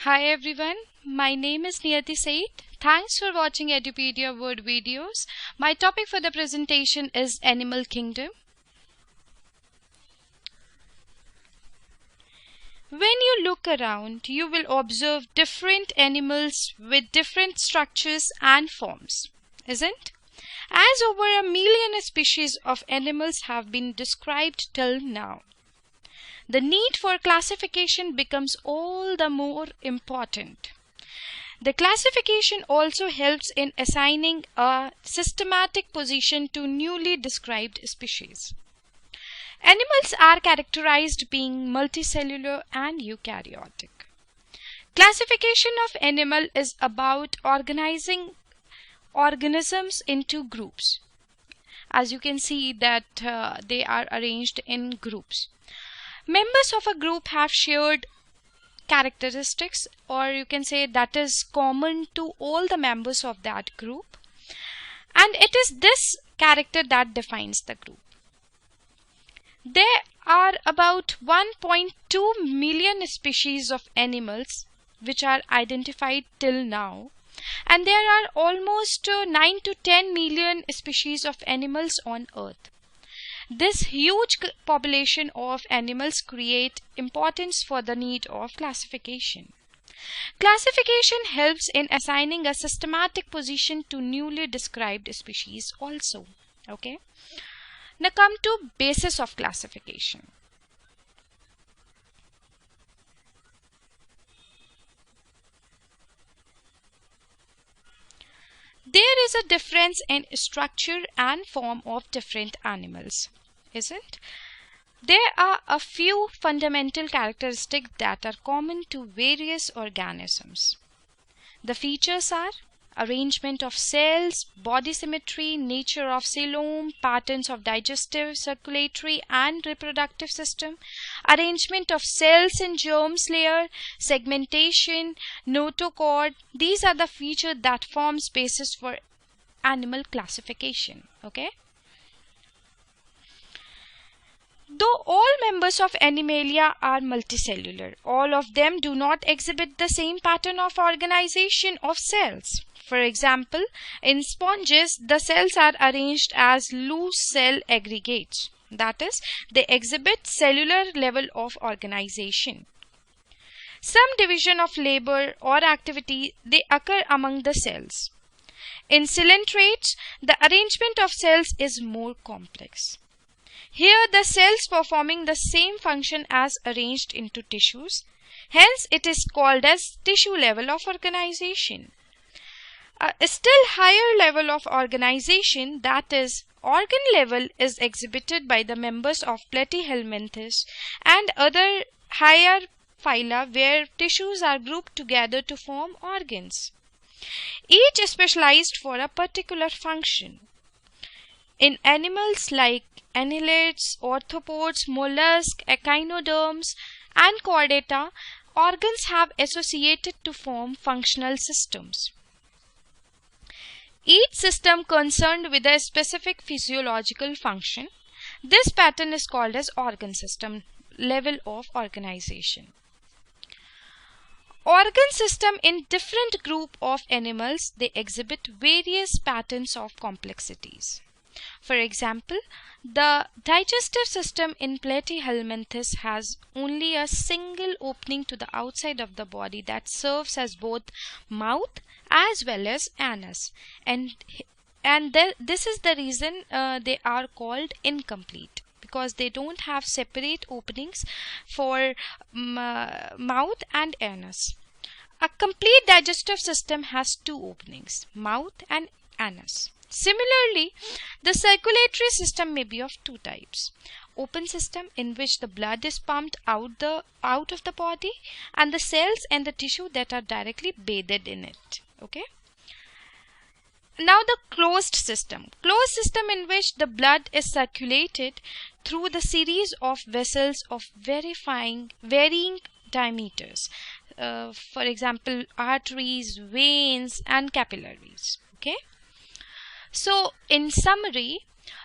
Hi everyone, my name is Niyati Said. Thanks for watching Edupedia Word videos. My topic for the presentation is Animal Kingdom. When you look around, you will observe different animals with different structures and forms, isn't? As over 1 million species of animals have been described till now, the need for classification becomes all the more important. The classification also helps in assigning a systematic position to newly described species. Animals are characterized being multicellular and eukaryotic. Classification of animal is about organizing organisms into groups. As you can see that they are arranged in groups. Members of a group have shared characteristics, or you can say that is common to all the members of that group, and it is this character that defines the group. There are about 1.2 million species of animals which are identified till now, and there are almost 9 to 10 million species of animals on Earth. This huge population of animals create importance for the need of classification. Classification helps in assigning a systematic position to newly described species also. Okay. Now come to basis of classification. There is a difference in structure and form of different animals, isn't? There are a few fundamental characteristics that are common to various organisms. The features are arrangement of cells, body symmetry, nature of coelom, patterns of digestive, circulatory and reproductive system, arrangement of cells in germs layer, segmentation, notochord. These are the features that forms basis for animal classification. Okay. Though all members of Animalia are multicellular, all of them do not exhibit the same pattern of organization of cells. For example, in sponges, the cells are arranged as loose cell aggregates. That is, they exhibit cellular level of organization. Some division of labor or activity they occur among the cells. In coelentrates, the arrangement of cells is more complex. Here the cells performing the same function as arranged into tissues. Hence it is called as tissue level of organization. A still higher level of organization, that is organ level, is exhibited by the members of Platyhelminthes and other higher phyla where tissues are grouped together to form organs. Each is specialized for a particular function. In animals like annelids, orthopods, mollusks, echinoderms, and chordata, organs have associated to form functional systems. Each system concerned with a specific physiological function. This pattern is called as organ system level of organization. Organ system in different group of animals, they exhibit various patterns of complexities. For example, the digestive system in Platyhelminthes has only a single opening to the outside of the body that serves as both mouth as well as anus, and this is the reason they are called incomplete, because they don't have separate openings for mouth and anus. A complete digestive system has two openings, mouth and anus. Similarly, the circulatory system may be of two types. Open system, in which the blood is pumped out of the body, and the cells and the tissue that are directly bathed in it. Okay. Now the closed system. Closed system in which the blood is circulated through the series of vessels of varying diameters. For example, arteries, veins and capillaries. Okay. So, in summary,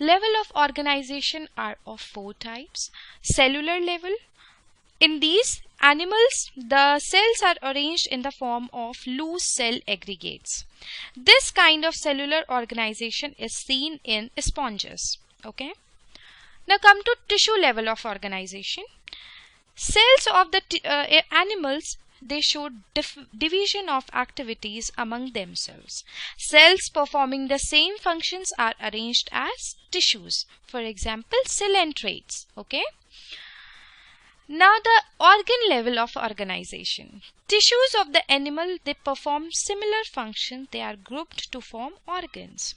level of organization are of four types: cellular level, In these animals, the cells are arranged in the form of loose cell aggregates. This kind of cellular organization is seen in sponges. Okay. Now come to tissue level of organization. Cells of the animals, they show division of activities among themselves. Cells performing the same functions are arranged as tissues. For example, coelentrates. Okay. Now the organ level of organization. Tissues of the animal, they perform similar functions. They are grouped to form organs.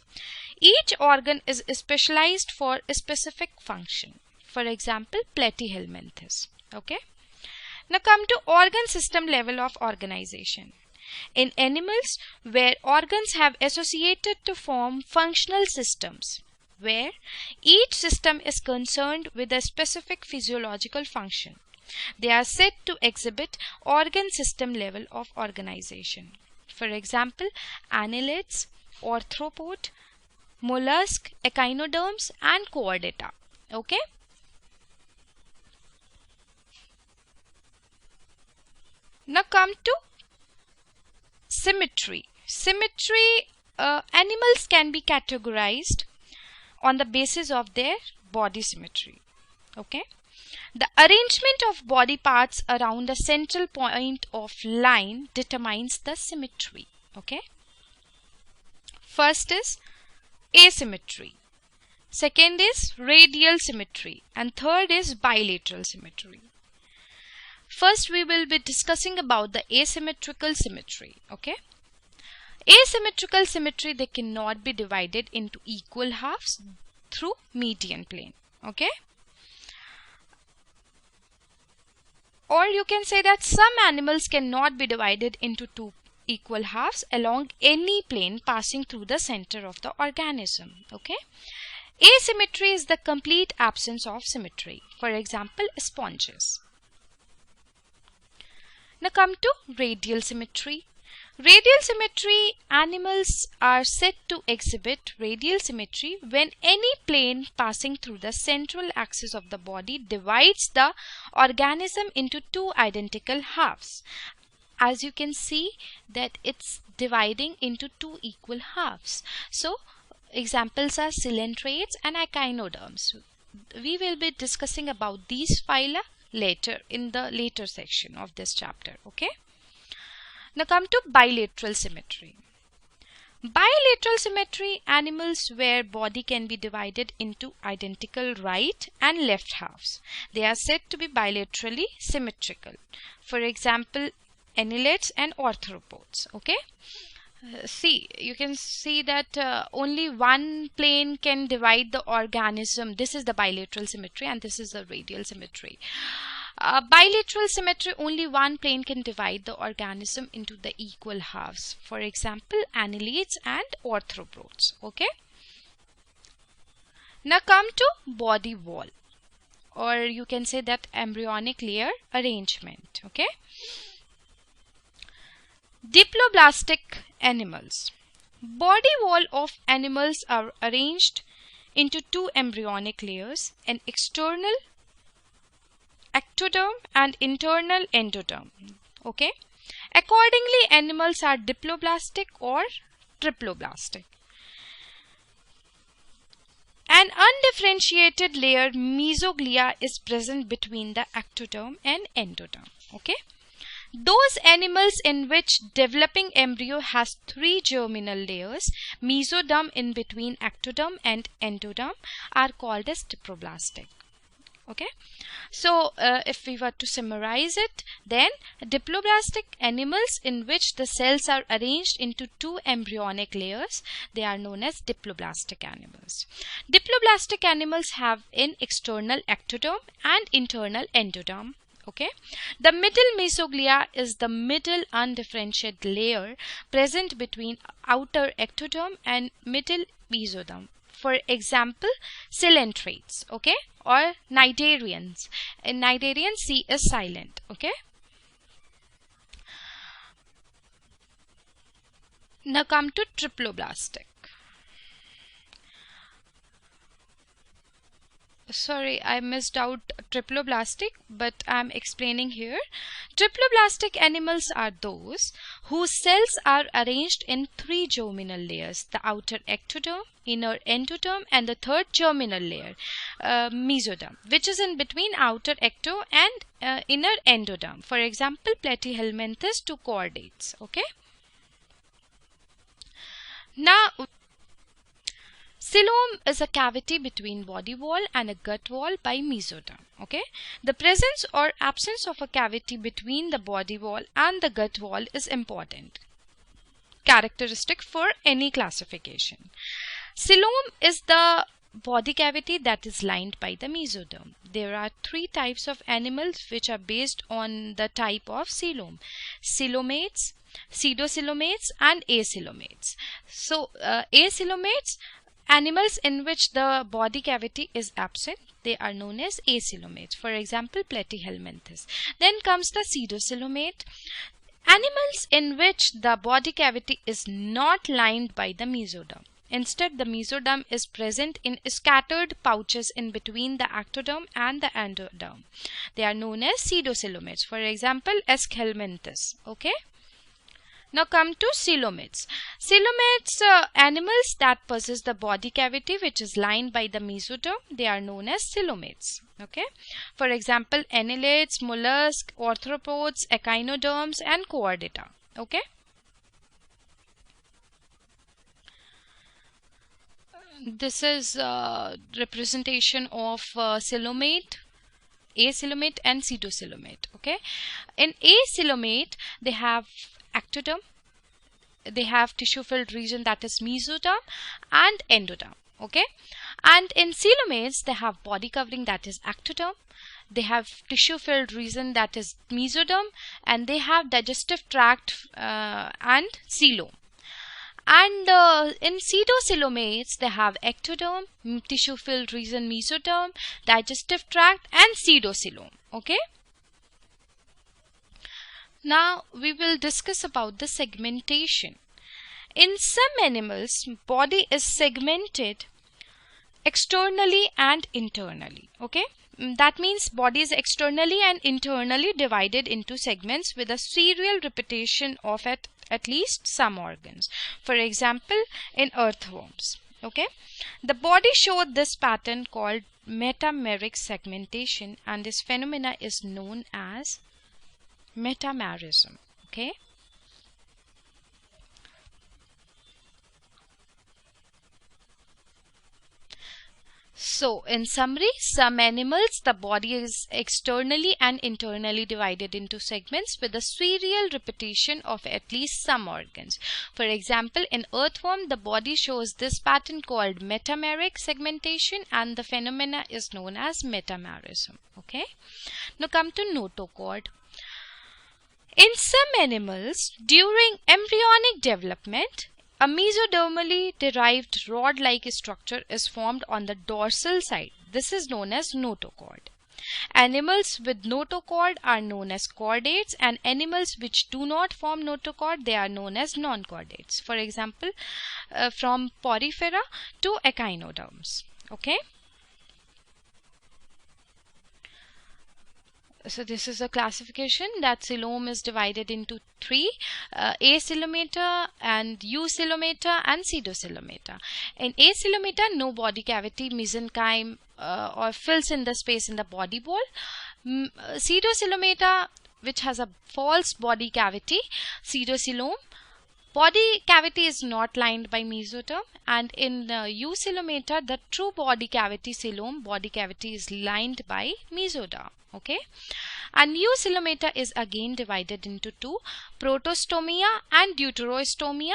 Each organ is specialized for a specific function. For example, platyhelminthes. Okay. Now come to organ system level of organization. In animals, where organs have associated to form functional systems, where each system is concerned with a specific physiological function, they are said to exhibit organ system level of organization. For example, annelids, arthropod, mollusk, echinoderms and chordata. Okay. Now come to symmetry. Symmetry, animals can be categorized on the basis of their body symmetry. Okay. The arrangement of body parts around the central point of line determines the symmetry. Okay. First is asymmetry. Second is radial symmetry. And third is bilateral symmetry. First, we will be discussing about the asymmetrical symmetry. Okay. Asymmetrical symmetry, they cannot be divided into equal halves through median plane. Okay. Or you can say that some animals cannot be divided into two equal halves along any plane passing through the center of the organism. Okay. Asymmetry is the complete absence of symmetry. For example, sponges. Now come to radial symmetry. Radial symmetry, animals are said to exhibit radial symmetry when any plane passing through the central axis of the body divides the organism into two identical halves. As you can see that it's dividing into two equal halves. So examples are coelentrates and echinoderms. We will be discussing about these phyla later in the later section of this chapter. Okay. Now come to bilateral symmetry. Bilateral symmetry, animals where body can be divided into identical right and left halves. They are said to be bilaterally symmetrical. For example, annelids and arthropods. Okay. See, you can see that only one plane can divide the organism. This is the bilateral symmetry and this is the radial symmetry. Bilateral symmetry, only one plane can divide the organism into the equal halves. For example, annelids and arthropods. Okay. Now come to body wall, or you can say that embryonic layer arrangement. Okay. Diploblastic animals. Body wall of animals are arranged into two embryonic layers, an external ectoderm and internal endoderm. Okay. Accordingly, animals are diploblastic or triploblastic. An undifferentiated layer mesoglia is present between the ectoderm and endoderm. Okay. Those animals in which developing embryo has three germinal layers, mesoderm in between ectoderm and endoderm, are called as diploblastic. Okay. So if we were to summarize it, then diploblastic animals in which the cells are arranged into two embryonic layers, they are known as diploblastic animals. Diploblastic animals have an external ectoderm and internal endoderm. Okay. The middle mesoglia is the middle undifferentiated layer present between outer ectoderm and middle mesoderm. For example, coelentrates, okay, or cnidarians. In cnidarian, C is silent, okay. Now come to triploblastic. Sorry, I missed out triploblastic, but I'm explaining here. Triploblastic animals are those whose cells are arranged in three germinal layers: the outer ectoderm, inner endoderm, and the third germinal layer, mesoderm, which is in between outer ecto and inner endoderm. For example, Platyhelminthes to chordates. Okay. Now, coelom is a cavity between body wall and a gut wall by mesoderm. Okay, the presence or absence of a cavity between the body wall and the gut wall is important characteristic for any classification. Coelom is the body cavity that is lined by the mesoderm. There are three types of animals which are based on the type of coelom: coelomates, pseudocoelomates, and acoelomates. So, acoelomates, animals in which the body cavity is absent, they are known as acoelomates. For example, Platyhelminthes. Then comes the pseudocoelomate, animals in which the body cavity is not lined by the mesoderm. Instead, the mesoderm is present in scattered pouches in between the ectoderm and the endoderm. They are known as pseudocoelomates. For example, Aschelminthes. Okay. Now come to coelomates. Coelomates, animals that possess the body cavity which is lined by the mesoderm, they are known as coelomates. Okay. For example, annelids, mollusks, arthropods, echinoderms, and chordata. Okay. This is representation of coelomate, acoelomate, and pseudocoelomate. Okay. In acoelomate, they have ectoderm, they have tissue filled region that is mesoderm and endoderm. Okay, and in coelomates they have body covering that is ectoderm, they have tissue filled region that is mesoderm, and they have digestive tract and coelom. And in pseudocoelomates they have ectoderm, tissue filled region mesoderm, digestive tract, and pseudocoelom. Okay. Now we will discuss about the segmentation. In some animals, body is segmented externally and internally. Okay, that means body is externally and internally divided into segments with a serial repetition of at least some organs. For example, in earthworms. Okay, the body showed this pattern called metameric segmentation, and this phenomena is known as metamerism. Okay. So, in summary, some animals, the body is externally and internally divided into segments with a serial repetition of at least some organs. For example, in earthworm, the body shows this pattern called metameric segmentation, and the phenomena is known as metamerism. Okay. Now come to notochord. In some animals, during embryonic development, a mesodermally derived rod-like structure is formed on the dorsal side. This is known as notochord. Animals with notochord are known as chordates, and animals which do not form notochord, they are known as non-chordates. For example, from porifera to echinoderms. Okay. So this is a classification that coelom is divided into three: acoelomata and eucoelomata and pseudocoelomata. In acoelomata, no body cavity, mesenchyme or fills in the space in the body wall. Pseudocoelomata, which has a false body cavity, pseudocoelom, body cavity is not lined by mesoderm, and in eucoelomata, the true body cavity coelom, body cavity is lined by mesoderm. Okay, and eucoelomata is again divided into two: protostomia and deuterostomia.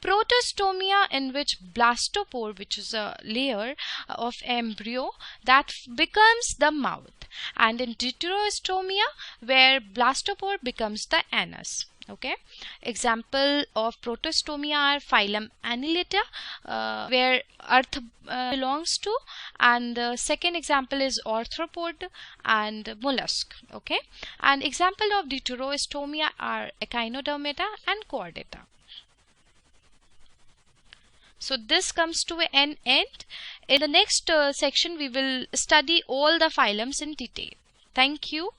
Protostomia, in which blastopore, which is a layer of embryo that becomes the mouth, and in deuterostomia, where blastopore becomes the anus. Okay, example of protostomia are phylum Annelida, where earth belongs to, and the second example is arthropod and mollusk. Okay, and example of deuterostomia are echinodermata and chordata. So this comes to an end. In the next section we will study all the phylums in detail. Thank you.